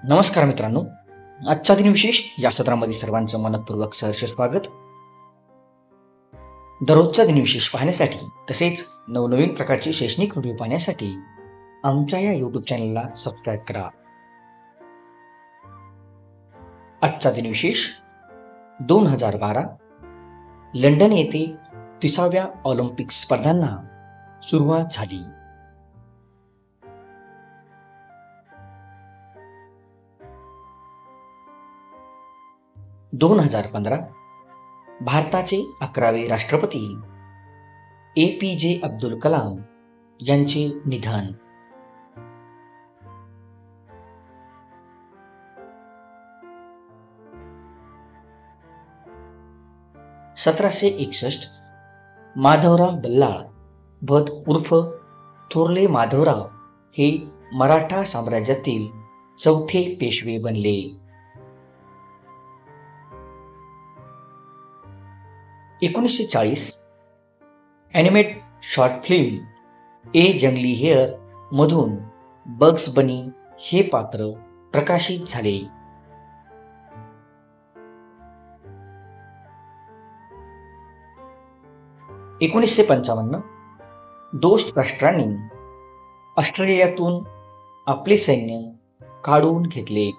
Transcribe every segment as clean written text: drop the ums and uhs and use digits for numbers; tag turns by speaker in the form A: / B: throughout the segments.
A: नमस्कार मित्रांनो, आजचा दिनविशेष या सत्रामध्ये सर्वांचं मनपूर्वक सहर्ष स्वागत. दररोजचा दिनविशेष पाहण्यासाठी तसेच नवनवीन प्रकारचे शैक्षणिक व्हिडिओ पाहण्यासाठी आमच्या या यूट्यूब चॅनलला सबस्क्राईब करा. आजचा दिनविशेष 2012 लंडन येथे 30व्या ऑलिम्पिक स्पर्धांना सुरुवात झाली. 2015 भारताचे 11वे राष्ट्रपती APJ अब्दुल कलाम यांचे निधन. 1761 माधवराव बल्लाळ भट उर्फ थोरले माधवराव हे मराठा साम्राज्यातील चौथे पेशवे बनले. 1940 ॲनिमेट शॉर्ट फिल्म ए जंगली हेअर मधून बग्स बनी हे पात्र प्रकाशित झाले. 1955 दोस्त राष्ट्रांनी ऑस्ट्रेलियातून आपले सैन्य काढून घेतले.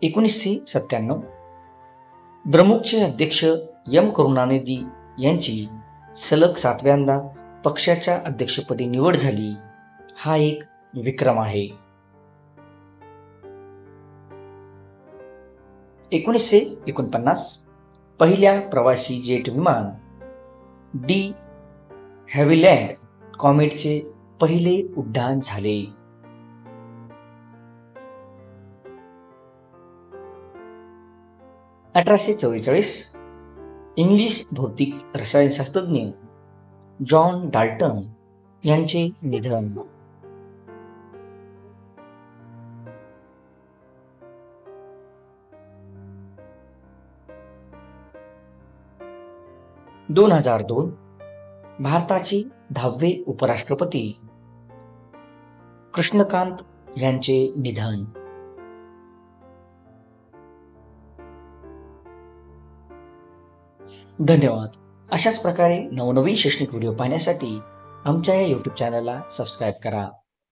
A: 1997 द्रमुकचे अध्यक्ष एम करुणानिधी यांची सलग 7व्यांदा पक्षाच्या अध्यक्षपदी निवड झाली. हा एक विक्रम आहे. 1949 पहिल्या प्रवासी जेट विमान डी हॅव्हिलँड कॉमेटचे पहिले उड्डाण झाले. 1844 इंग्लिश भौतिक रसायनशास्त्रज्ञ जॉन डाल्टन यांचे निधन. 2002 भारताचे 10वे उपराष्ट्रपती कृष्णकांत यांचे निधन. धन्यवाद. अशाच प्रकारे नवनवीन शैक्षणिक व्हिडिओ पाहण्यासाठी आमच्या या यूट्यूब चॅनलला सबस्क्राईब करा.